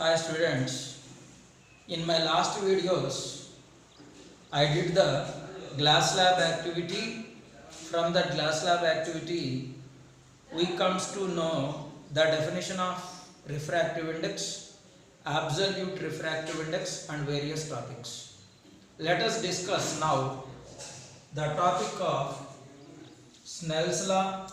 Hi students, in my last videos I did the glass lab activity. From that glass lab activity we comes to know the definition of refractive index, absolute refractive index and various topics. Let us discuss now the topic of Snell's law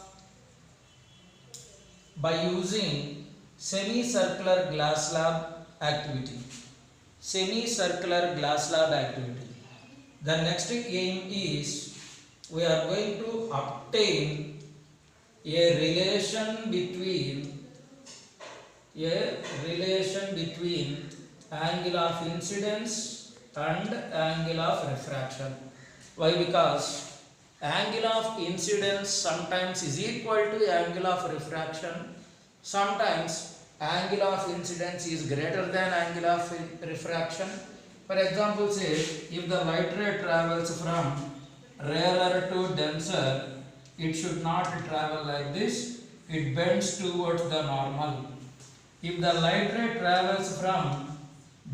by using semicircular glass slab activity. Semicircular glass slab activity. The next aim is we are going to obtain a relation between angle of incidence and angle of refraction. Why? Because angle of incidence sometimes is equal to angle of refraction. Sometimes angle of incidence is greater than angle of refraction. For example, say if the light ray travels from rarer to denser, it should not travel like this. It bends towards the normal. If the light ray travels from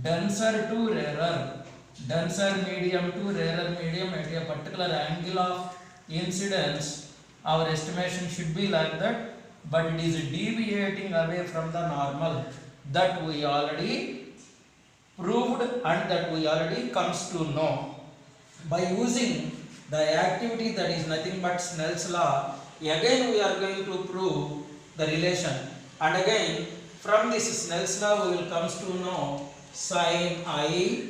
denser to rarer, denser medium to rarer medium at a particular angle of incidence, our estimation should be like that, but it is deviating away from the normal. That we already proved and that we already comes to know. By using the activity that is nothing but Snell's law, again we are going to prove the relation. And again from this Snell's law we will comes to know sin I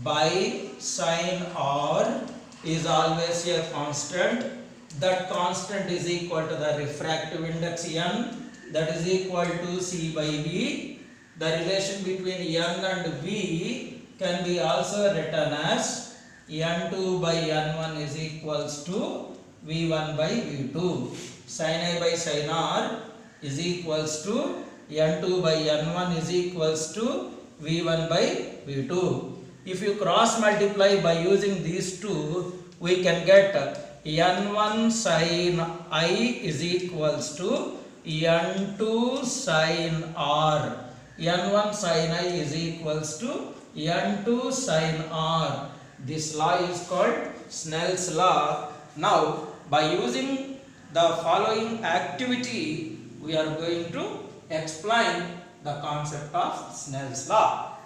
by sin R is always a constant. That constant is equal to the refractive index n, that is equal to C by V. The relation between n and V can be also written as n2 by n1 is equals to V1 by V2. Sin I by sin R is equals to n2 by n1 is equals to V1 by V2. If you cross multiply by using these two, we can get n1 sin I is equals to n2 sin R. n1 sin I is equals to n2 sin R. This law is called Snell's law. Now, by using the following activity, we are going to explain the concept of Snell's law.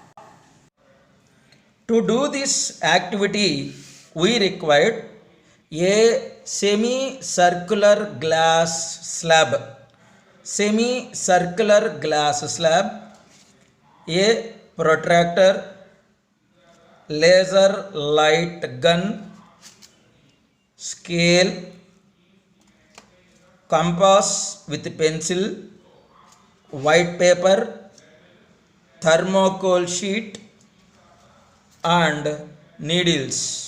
To do this activity, we required a semicircular glass slab. Semicircular glass slab, a protractor, laser light gun, scale, compass with pencil, white paper, thermocol sheet and needles.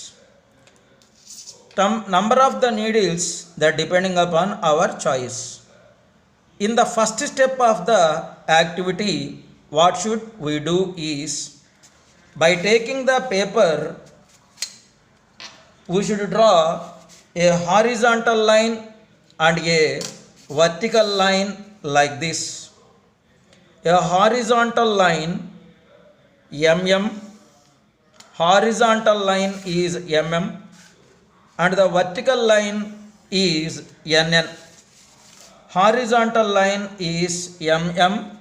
Number of the needles that depending upon our choice. In the first step of the activity, what should we do is, by taking the paper, we should draw a horizontal line and a vertical line like this. A horizontal line mm, horizontal line is mm and the vertical line is nn. Horizontal line is mm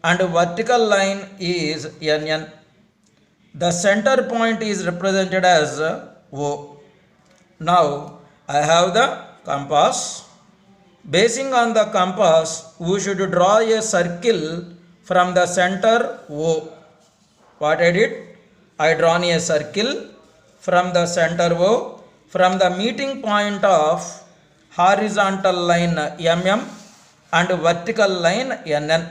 and vertical line is nn. The center point is represented as O. Now I have the compass. Basing on the compass, we should draw a circle from the center O. What I did? I drawn a circle from the center O, from the meeting point of horizontal line mm and vertical line nn.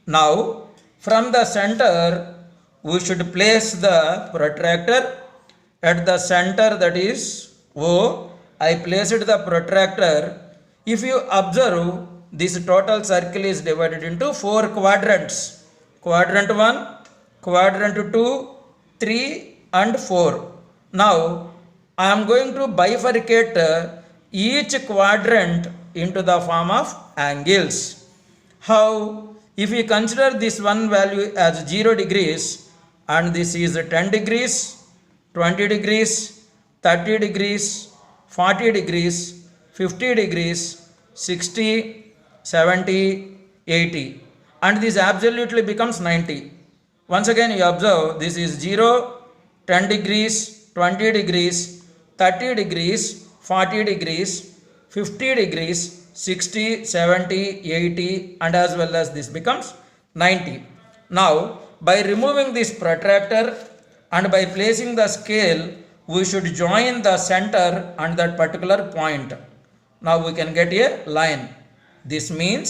Now from the center we should place the protractor at the center, that is O. I placed the protractor. If you observe, this total circle is divided into 4 quadrants. Quadrant 1, quadrant 2, 3 and 4. Now I am going to bifurcate each quadrant into the form of angles. How? If we consider this one value as 0 degrees and this is 10 degrees, 20 degrees, 30 degrees, 40 degrees, 50 degrees, 60, 70, 80, and this absolutely becomes 90. Once again you observe this is 0, 10 degrees, 20 degrees, 30 degrees, 40 degrees, 50 degrees, 60, 70, 80, and as well as this becomes 90. Now by removing this protractor and by placing the scale, we should join the center and that particular point. Now we can get a line. This means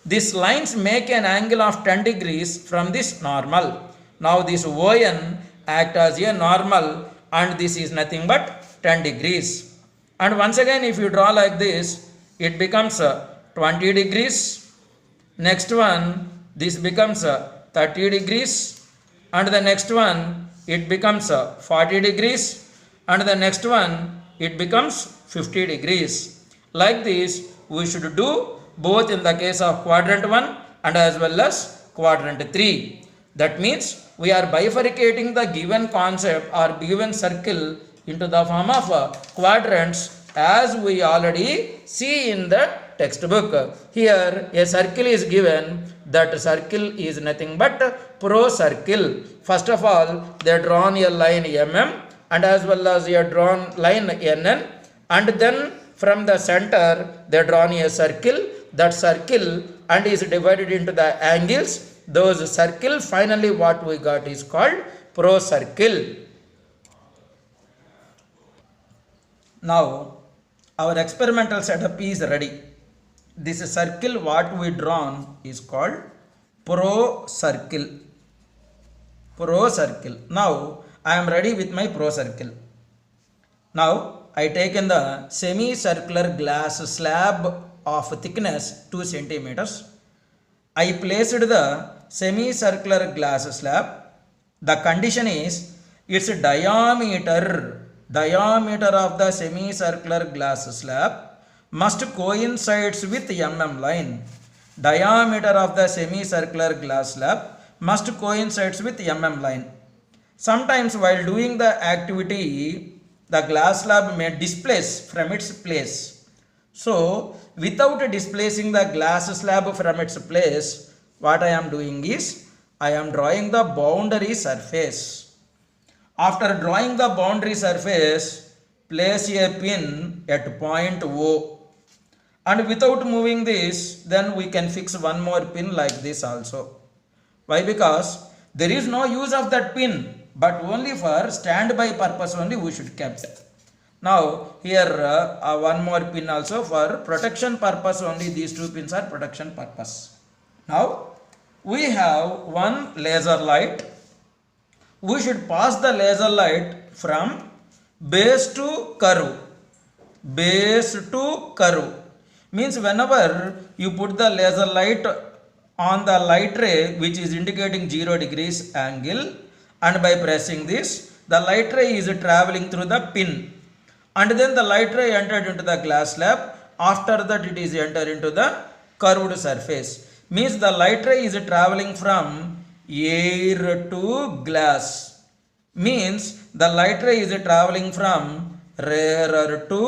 these lines make an angle of 10 degrees from this normal. Now this ON act as a normal and this is nothing but 10 degrees. And once again if you draw like this, it becomes 20 degrees. Next one, this becomes 30 degrees. And the next one, it becomes 40 degrees. And the next one, it becomes 50 degrees. Like this, we should do both in the case of quadrant 1 and as well as quadrant 3. That means we are bifurcating the given concept or given circle into the form of quadrants, as we already see in the textbook. Here a circle is given. That circle is nothing but procircle. First of all, they are drawn a line mm and as well as a drawn line nn, and then from the center they are drawn a circle. That circle and is divided into the angles. Those circle, finally what we got is called procircle. Now our experimental setup is ready. This circle what we drawn is called procircle. Procircle. Now I am ready with my procircle. Now I taken the semicircular glass slab of thickness 2 centimeters. I placed the semicircular glass slab. The condition is its diameter of the semicircular glass slab must coincides with mm line. Diameter of the semicircular glass slab must coincides with mm line. Sometimes while doing the activity, the glass slab may displace from its place. So without displacing the glass slab from its place, what I am doing is I am drawing the boundary surface. After drawing the boundary surface, place a pin at point O. And without moving this, then we can fix one more pin like this also. Why? Because there is no use of that pin, but only for standby purpose only we should keep that. Now here one more pin also for protection purpose only. These two pins are protection purpose. Now we have one laser light. We should pass the laser light from base to curve. Base to curve means whenever you put the laser light on the light ray which is indicating 0 degrees angle, and by pressing this, the light ray is traveling through the pin, and then the light ray entered into the glass slab. After that it is entered into the curved surface. Means the light ray is traveling from air to glass. Means the light ray is traveling from rarer to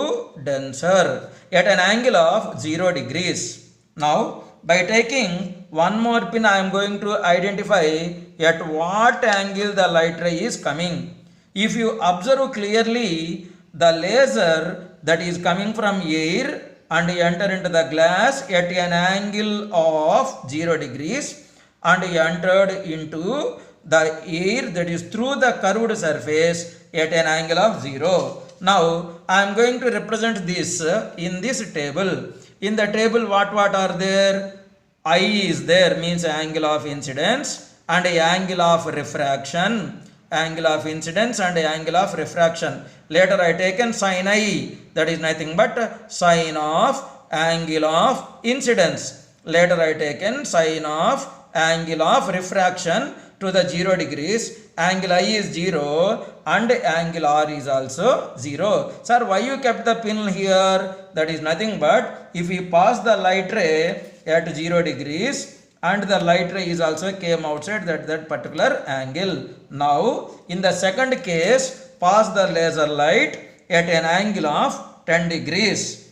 denser at an angle of 0 degrees. Now by taking one more pin, I am going to identify at what angle the light ray is coming. If you observe clearly, the laser that is coming from air and enter into the glass at an angle of 0 degrees and entered into the air that is through the curved surface at an angle of 0. Now I am going to represent this in this table. In the table what are there? I is there, means angle of incidence and angle of refraction. Angle of incidence and angle of refraction. Later I taken sin I, that is nothing but sin of angle of incidence. Later I taken sin of angle of refraction to the 0 degrees. Angle I is 0 and angle R is also 0. Sir, why you kept the pin here? That is nothing but if we pass the light ray at 0 degrees and the light ray is also came outside that particular angle. Now in the second case, pass the laser light at an angle of 10 degrees.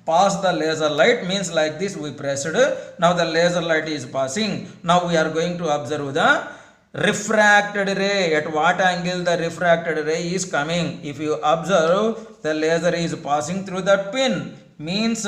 Pass the laser light means like this, we pressed, now the laser light is passing. Now we are going to observe the refracted ray. At what angle the refracted ray is coming? If you observe, the laser is passing through the pin, means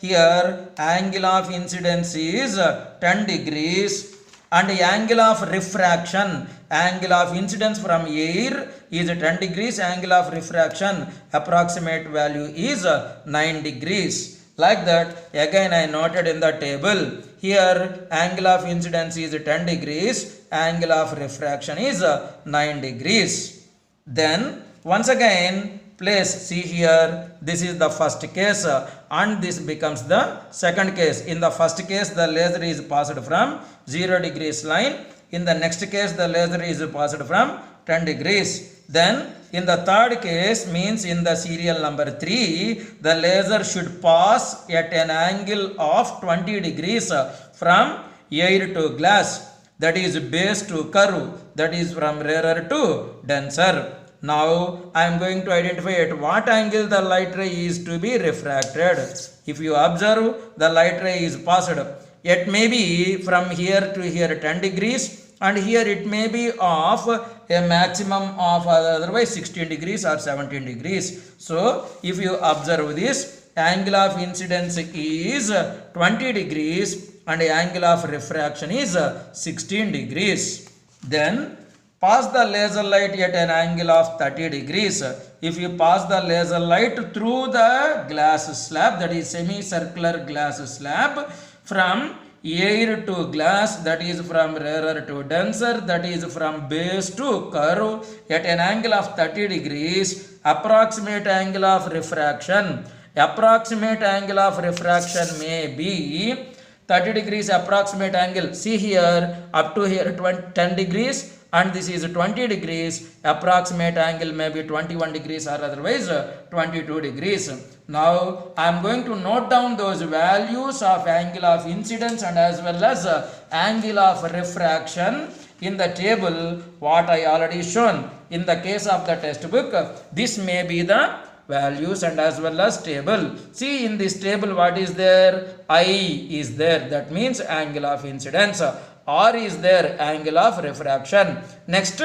here angle of incidence is 10 degrees and angle of refraction, angle of incidence from air is 10 degrees, angle of refraction approximate value is 9 degrees. Like that, again I noted in the table, here angle of incidence is 10 degrees, angle of refraction is 9 degrees. Then once again place, see here, this is the first case and this becomes the second case. In the first case, the laser is passed from 0 degrees line. In the next case, the laser is passed from 10 degrees. Then in the third case, means in the serial number 3, the laser should pass at an angle of 20 degrees from air to glass, that is base to curve, that is from rarer to denser. Now I am going to identify at what angle the light ray is to be refracted. If you observe, the light ray is passed. It may be from here to here 10 degrees and here it may be of a maximum of otherwise 16 degrees or 17 degrees. So if you observe this, angle of incidence is 20 degrees and angle of refraction is 16 degrees. Then pass the laser light at an angle of 30 degrees. If you pass the laser light through the glass slab, that is semicircular glass slab, from air to glass, that is from rarer to denser, that is from base to curve, at an angle of 30 degrees, approximate angle of refraction. Approximate angle of refraction may be 30 degrees approximate angle. See here, up to here 10 degrees and this is 20 degrees, approximate angle may be 21 degrees or otherwise 22 degrees. Now I am going to note down those values of angle of incidence and as well as angle of refraction in the table what I already shown. In the case of the textbook, this may be the values and as well as table. See in this table what is there? I is there, that means angle of incidence. R is there, angle of refraction. Next,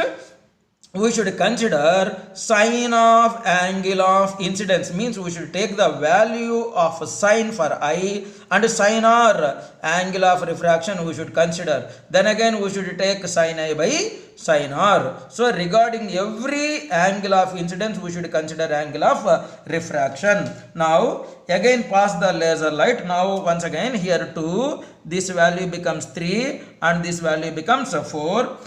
we should consider sine of angle of incidence, means we should take the value of sine for I and sine R angle of refraction we should consider. Then again we should take sine I by sine R. So regarding every angle of incidence we should consider angle of refraction. Now again pass the laser light. Now once again here 2, this value becomes 3 and this value becomes 4.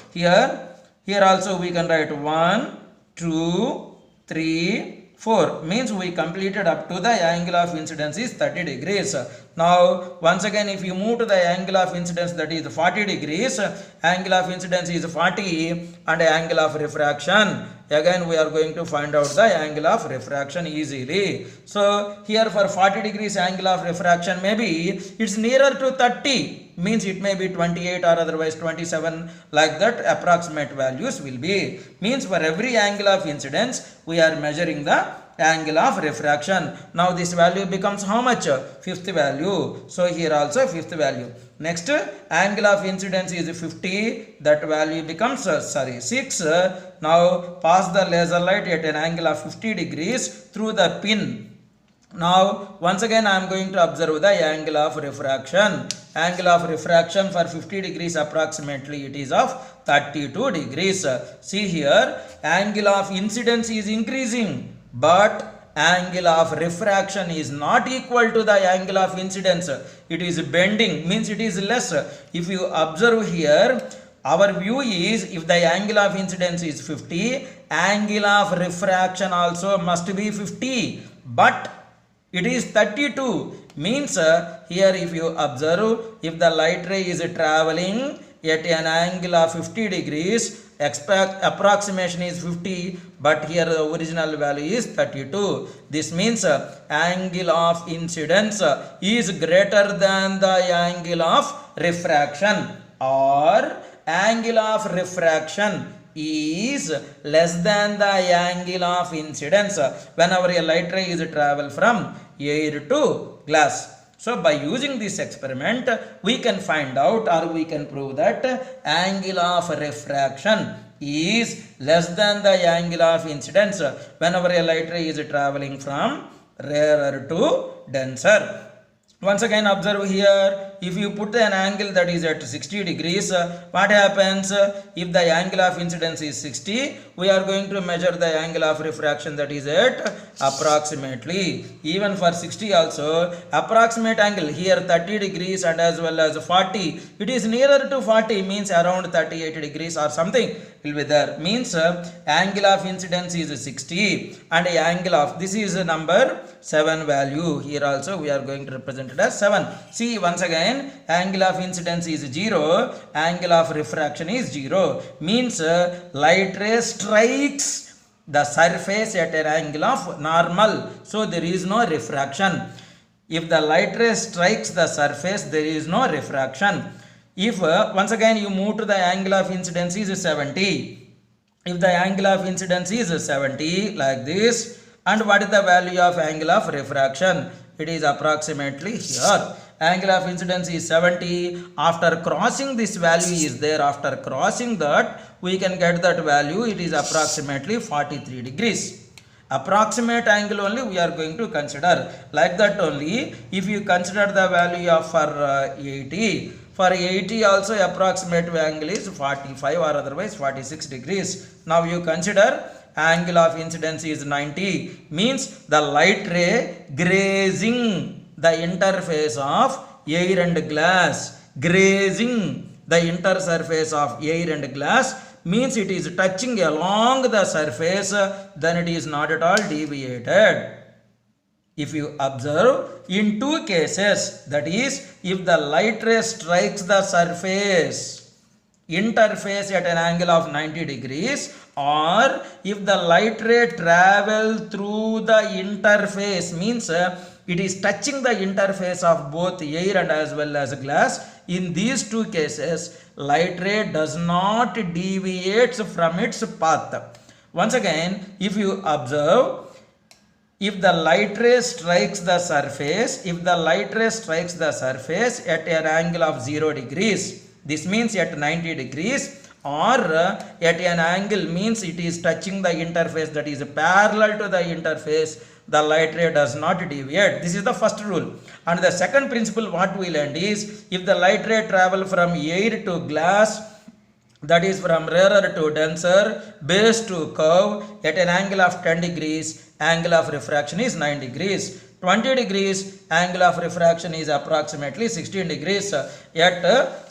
Here also we can write 1, 2, 3, 4. Means we completed up to the angle of incidence is 30 degrees. Now once again if you move to the angle of incidence, that is 40 degrees, angle of incidence is 40 and angle of refraction, again we are going to find out the angle of refraction easily. So here for 40 degrees angle of refraction maybe it's nearer to 30, means it may be 28 or otherwise 27, like that approximate values will be. Means for every angle of incidence we are measuring the angle of refraction. Now this value becomes how much? Fifth value. So here also fifth value. Next, angle of incidence is 50, that value becomes 6. Now pass the laser light at an angle of 50 degrees through the pin. Now once again I am going to observe the angle of refraction. Angle of refraction for 50 degrees approximately it is of 32 degrees. See here, angle of incidence is increasing but angle of refraction is not equal to the angle of incidence. It is bending, means it is less. If you observe here, our view is if the angle of incidence is 50, angle of refraction also must be 50, but it is 32. Means here if you observe, if the light ray is traveling at an angle of 50 degrees approximation is 50, but here the original value is 32. This means angle of incidence is greater than the angle of refraction, or angle of refraction is less than the angle of incidence whenever a light ray is travel from air to glass. So by using this experiment, we can find out, or we can prove that angle of refraction is less than the angle of incidence whenever a light ray is traveling from rarer to denser. Once again observe here, if you put an angle that is at 60 degrees, what happens? If the angle of incidence is 60, we are going to measure the angle of refraction that is at approximately. Even for 60 also, approximate angle here 30 degrees and as well as 40. It is nearer to 40, means around 38 degrees or something will be there. Means angle of incidence is 60 and angle of, this is number 7 value. Here also we are going to represent it as 7. See once again, angle of incidence is 0, angle of refraction is 0. Means light ray strikes the surface at an angle of normal, so there is no refraction. If the light ray strikes the surface, there is no refraction. If once again you move to the angle of incidence is 70. If the angle of incidence is 70 like this, and what is the value of angle of refraction? It is approximately here. Angle of incidence is 70. After crossing this value is there, after crossing that we can get that value. It is approximately 43 degrees. Approximate angle only we are going to consider. Like that only, if you consider the value of for 80, for 80 also approximate angle is 45 or otherwise 46 degrees. Now you consider angle of incidence is 90, means the light ray grazing the interface of air and glass, grazing the intersurface of air and glass, means it is touching along the surface, then it is not at all deviated. If you observe in two cases, that is, if the light ray strikes the surface interface at an angle of 90 degrees, or if the light ray travel through the interface, means it is touching the interface of both air and as well as glass. In these two cases, light ray does not deviate from its path. Once again, if you observe, if the light ray strikes the surface, if the light ray strikes the surface at an angle of 0 degrees, this means at 90 degrees, or at an angle means it is touching the interface that is parallel to the interface, the light ray does not deviate. This is the first rule. And the second principle what we learned is, if the light ray travel from air to glass, that is from rarer to denser, base to curve, at an angle of 10 degrees, angle of refraction is 9 degrees. 20 degrees, angle of refraction is approximately 16 degrees. At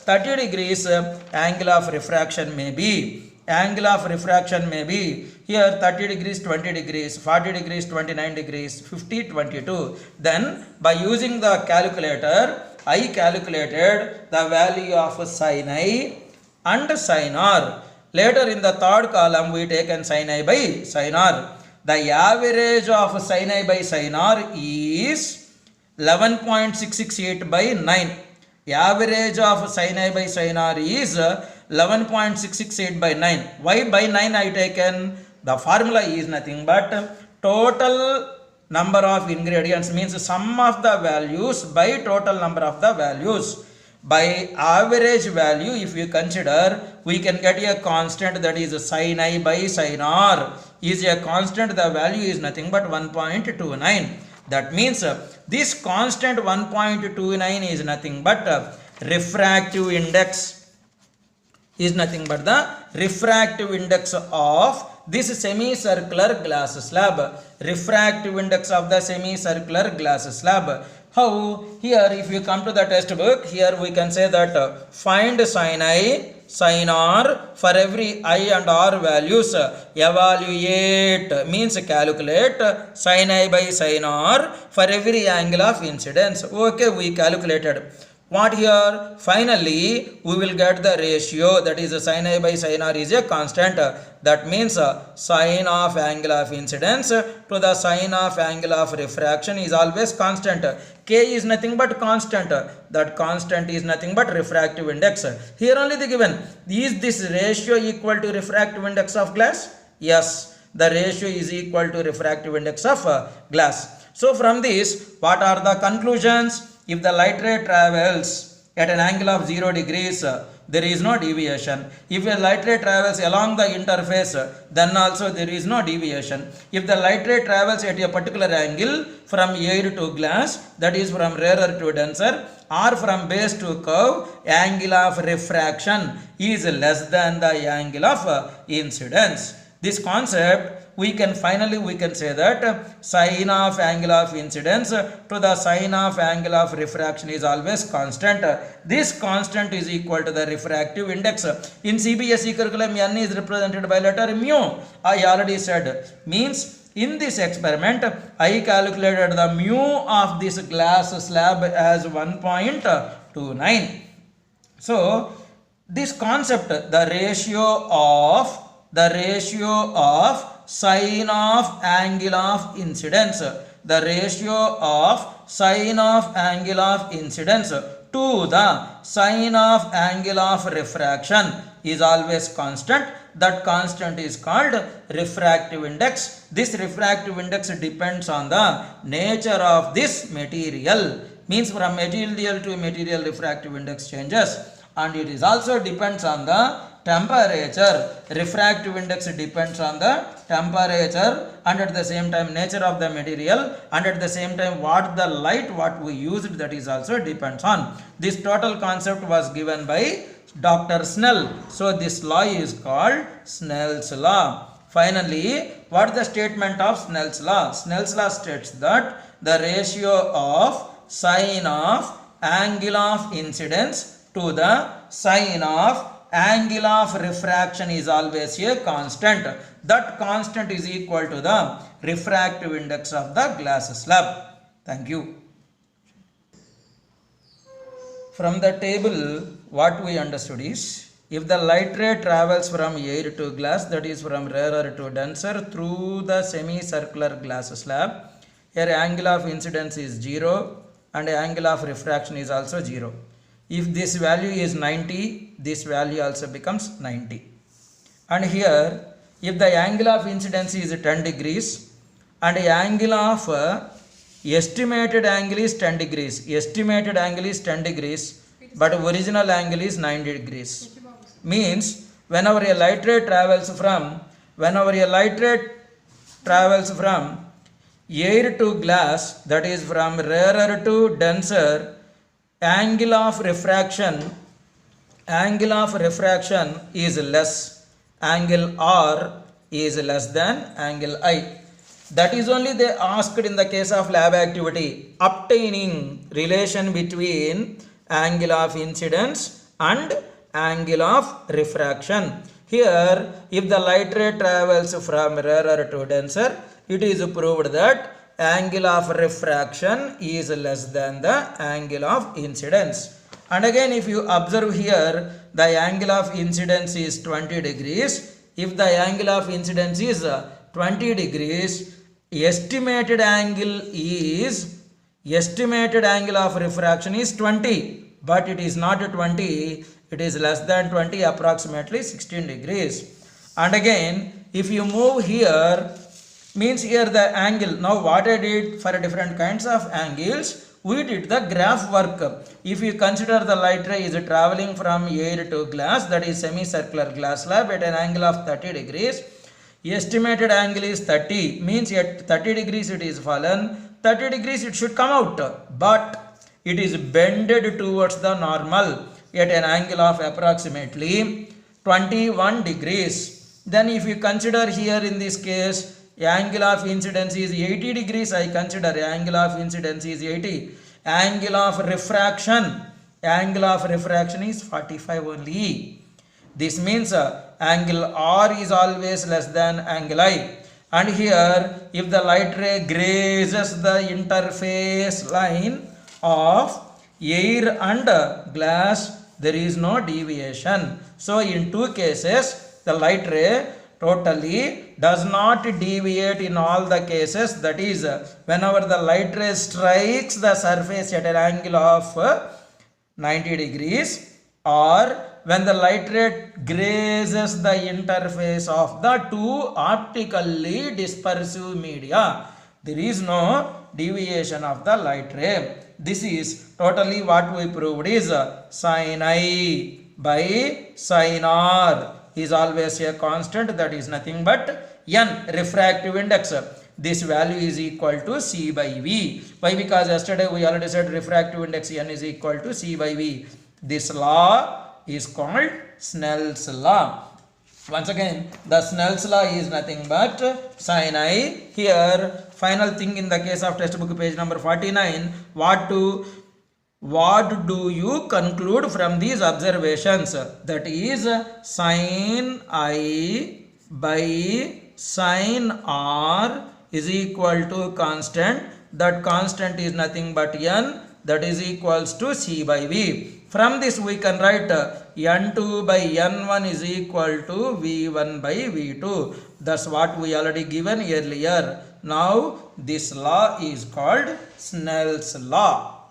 30 degrees, angle of refraction may be, angle of refraction may be here 30 degrees, 20 degrees, 40 degrees, 29 degrees, 50, 22. Then by using the calculator, I calculated the value of sin I and sin R. Later in the third column we taken sin I by sin R. The average of sin I by sin R is 11.668 by 9. Average of sin I by sin R is 11.668 by 9. Why by 9 I taken? The formula is nothing but total number of ingredients, means sum of the values by total number of the values. By average value, if you consider, we can get a constant, that is sin I by sin R is a constant. The value is nothing but 1.29. That means this constant 1.29 is nothing but refractive index, is nothing but the refractive index of this semicircular glass slab. Refractive index of the semicircular glass slab. How? Here if you come to the textbook, here we can say that find sin I, sin R for every I and R values. Evaluate means calculate sin I by sin R for every angle of incidence. Okay, we calculated. What here? Finally, we will get the ratio, that is sin A by sin R is a constant. That means sine of angle of incidence to the sine of angle of refraction is always constant. K is nothing but constant. That constant is nothing but refractive index. Here only the given. Is this ratio equal to refractive index of glass? Yes, the ratio is equal to refractive index of glass. So from this, what are the conclusions? If the light ray travels at an angle of 0 degrees, there is no deviation. If a light ray travels along the interface, then also there is no deviation. If the light ray travels at a particular angle from air to glass, that is from rarer to denser, or from base to curve, angle of refraction is less than the angle of incidence. This concept we can say that sine of angle of incidence to the sine of angle of refraction is always constant. This constant is equal to the refractive index. In CBSE curriculum, n is represented by letter mu. I already said. Means in this experiment, I calculated the mu of this glass slab as 1.29. So this concept, the ratio of sine of angle of incidence, the ratio of sine of angle of incidence to the sine of angle of refraction is always constant. That constant is called refractive index. This refractive index depends on the nature of this material. Means from material to material refractive index changes, and it is also depends on the temperature. Refractive index depends on the temperature and at the same time nature of the material, and at the same time what the light what we used, that is also depends on. This total concept was given by Dr. Snell. So this law is called Snell's law. Finally, what is the statement of Snell's law? Snell's law states that the ratio of sine of angle of incidence to the sine of angle of refraction is always a constant. That constant is equal to the refractive index of the glass slab. Thank you. From the table, what we understood is, if the light ray travels from air to glass, that is from rarer to denser, through the semicircular glass slab, here angle of incidence is 0 and angle of refraction is also 0. If this value is 90, this value also becomes 90. And here, if the angle of incidence is 10 degrees and the angle of estimated angle is 10 degrees, estimated angle is 10 degrees, but original angle is 90 degrees. Means whenever a light ray travels from air to glass, that is from rarer to denser, angle of refraction is less, angle R is less than angle I. That is only they asked in the case of lab activity, obtaining relation between angle of incidence and angle of refraction. Here, if the light ray travels from rarer to denser, it is proved that angle of refraction is less than the angle of incidence. And again, if you observe here, the angle of incidence is 20 degrees. If the angle of incidence is 20 degrees, estimated angle of refraction is 20, but it is not 20, it is less than 20, approximately 16 degrees. And again, if you move here, means here the angle. Now what I did for different kinds of angles, we did the graph work. If you consider the light ray is traveling from air to glass, that is semicircular glass slab at an angle of 30 degrees, estimated angle is 30, means at 30 degrees it is fallen, 30 degrees it should come out, but it is bended towards the normal at an angle of approximately 21 degrees. Then if you consider here in this case, angle of incidence is 80 degrees, I consider angle of incidence is 80. Angle of refraction is 45 only. This means angle R is always less than angle I. And here, if the light ray grazes the interface line of air and glass, there is no deviation. So in two cases the light ray totally does not deviate in all the cases. That is, whenever the light ray strikes the surface at an angle of 90 degrees, or when the light ray grazes the interface of the two optically dispersive media, there is no deviation of the light ray. This is totally what we proved is sin I by sin R is always a constant, that is nothing but n, refractive index. This value is equal to C by V. Why? Because yesterday we already said refractive index n is equal to C by V. This law is called Snell's law. Once again, the Snell's law is nothing but sin I. Here, final thing in the case of textbook page number 49, what do you conclude from these observations? That is sin I by sin R is equal to constant. That constant is nothing but n, that is equals to C by V. From this we can write n2 by n1 is equal to v1 by v2. That's what we already given earlier. Now this law is called Snell's law.